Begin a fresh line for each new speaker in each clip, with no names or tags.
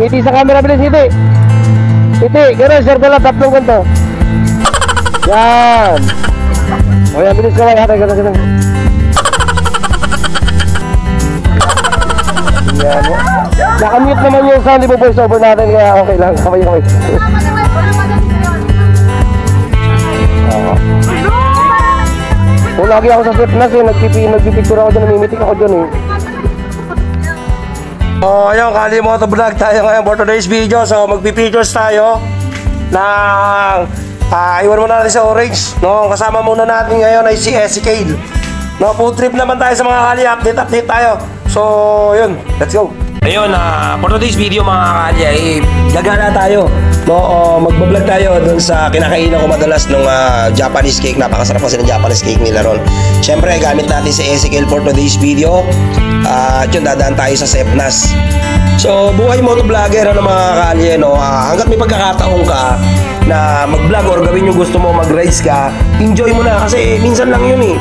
ngiti sa camera, bilis, ngiti. Ngiti, gano'n, circle lang, tatlong ganito. Yan. O yan, bilis ka, hatay, gano'n. Yan. Nakamute naman yung sound, di ba voice over natin, kaya okay lang, okay. Kung lagi ako sa fitness nagpipicture ako dyan, namimitik ako dyan eh. So ayun, Kali Motovlog tayo ngayon for today's video. So magpipictures tayo ng iwan muna natin sa orange, no? Kasama muna natin ngayon ay si Ezekiel, no? Food trip naman tayo sa mga Kali, update tayo. So yun, let's go. Ayun, for today's video mga Kali ay gagana tayo, no? Magbablog tayo dun sa kinakainan ko madalas nung Japanese cake. Napakasarap kasi ng Japanese cake nila ron. Siyempre gamit natin si Ezekiel for today's video. At yun, dadaan tayo sa Sepnas. So buhay motovlogger, ano mga Kali, no? Hanggat may pagkakataon ka na mag-vlog or gawin yung gusto mo, mag-rides ka, enjoy mo na kasi minsan lang yun eh.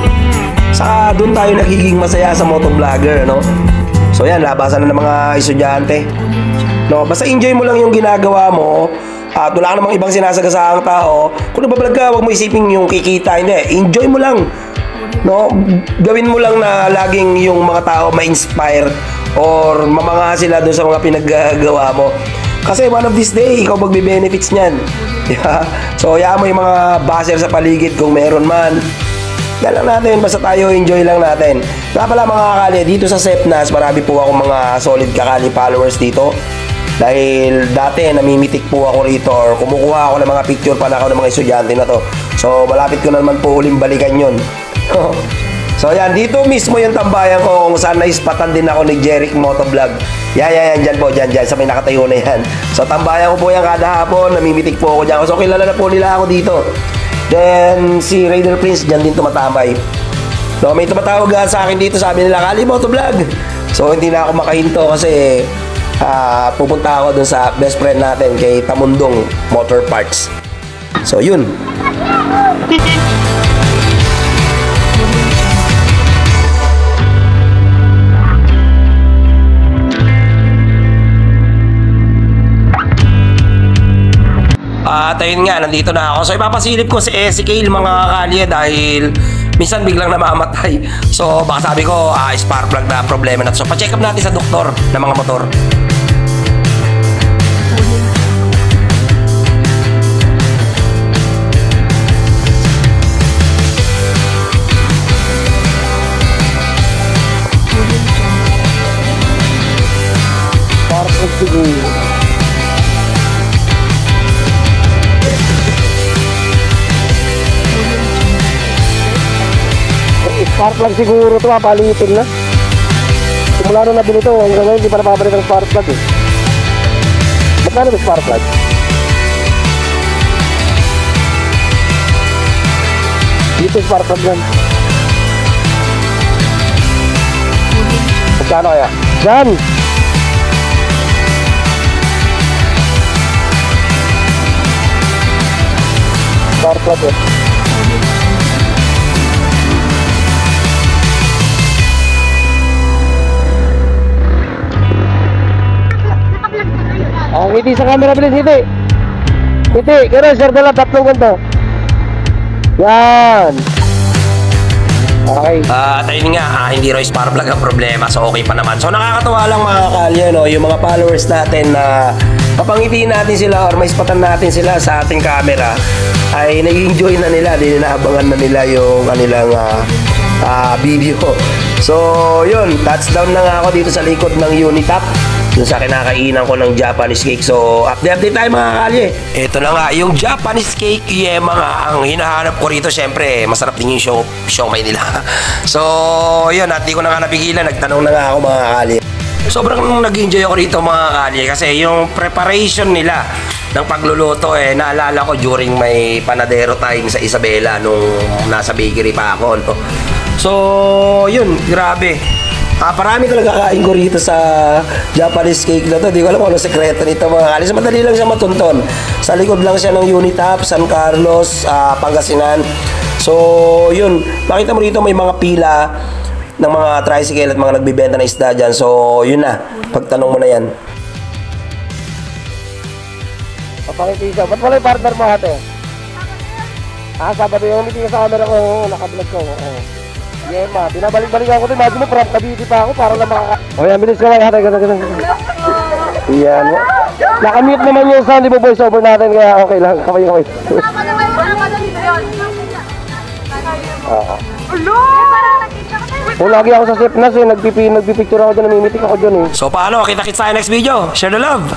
Saka dun tayo nagiging masaya sa motovlogger, no? So yan, labasan na ng mga estudyante, no? Basta enjoy mo lang yung ginagawa mo at wala ka namang ibang sinasagasaang tao. Kung nagbablog ka, huwag mo isipin yung kikita, hindi. Enjoy mo lang, no? Gawin mo lang na laging yung mga tao ma-inspire or mamanga sila doon sa mga pinaggagawa mo. Kasi one of this day, ikaw magbe-benefits niyan. Yeah? So, hayaan mo yung mga baser sa paligid kung meron man. Yan lang natin, basta tayo enjoy lang natin. Kaya pala mga Kali, dito sa Sepnas, marami po akong mga solid kakali followers dito. Dahil dati namimitik po ako rito or kumukuha ako ng mga picture pa na ako ng mga estudyante na to. So, malapit ko naman po uling balikan yun. So yan, dito mismo yung tambayan ko kung saan naispatan din ako ni Jeric Motovlog. Yan, dyan po, dyan, sa may nakatayo na yan. So tambayan ko po yan kada hapon, namimitik po ako dyan. So kilala na po nila ako dito. Then si Raider Prince dyan din tumatambay. So may tumatawag sa akin dito, sabi nila, Kali Motovlog. So hindi na ako makahinto kasi pupunta ako dun sa best friend natin kay Tamundong Motor Parts. So yun. At ayun nga, nandito na ako. So ipapasilip ko si Ezekiel mga Kali dahil minsan biglang namamatay. So baka sabi ko, spark plug na problema na. So pa-check up natin sa doktor ng mga motor. Spark plug siguro. Spark plug siguro ito, palitin na. Simula nung nabili ito, hanggang ngayon hindi pa napapalik ang spark plug eh. Magkano ba spark plug? Dito spark plug yan. Magkano kaya? Yan! Spark plug eh. Ngiti sa camera, bilis, ngiti. Ngiti, gano'n, circle lang, tatlong ganito. Yan. Okay.
At ayun nga, hindi raw spark plug ang problema, so okay pa naman. So nakakatawa lang mga Kali, no? Yung mga followers natin na papangitiin natin sila or maispatan natin sila sa ating camera ay nag-enjoy na nila, dinaabangan na nila yung kanilang video. So yun, touchdown na nga ako dito sa likod ng Unitap, dun sa kinakainan ko ng Japanese cake. So update tayo mga Kali. Ito na nga yung Japanese cake, mga ang hinahanap ko rito. Syempre masarap din yung siomai nila. So yun, at di ko na nga napigilan, nagtanong na nga ako mga Kali. Sobrang nag-enjoy ako rito mga Kali kasi yung preparation nila ng pagluluto naalala ko during may panadero time sa Isabela nung nasa bakery pa ako, no? So yun, grabe. Parami talaga kain ko rito sa Japanese cake na to. Di ko alam kung ano sekreto nito mga Kali. So madali lang siya matunton. Sa likod lang siya ng Unitap, San Carlos, Pangasinan. So yun, makita mo rito may mga pila ng mga tricycle at mga nagbibenta ng isda dyan. So yun na, pagtanong mo na yan.
Papangiti siya. Ba't wala yung partner mo ate? Sabado yung meeting sa camera ko. Nakablog ko. Yeah, ma. Binabalik-balikan ko din. Imagine mo, from Cavite pa ako para lang makaka... yan, bilis ka lang ate. Ganun. Yan. Nakamute naman yung sound, di ba voice over natin, kaya okay lang. Kamay. Lagi ako sa Sipnas nagpipicture ako dyan, namimitik ako dyan eh.
So paano? Kita-kits tayo next video. Share the love!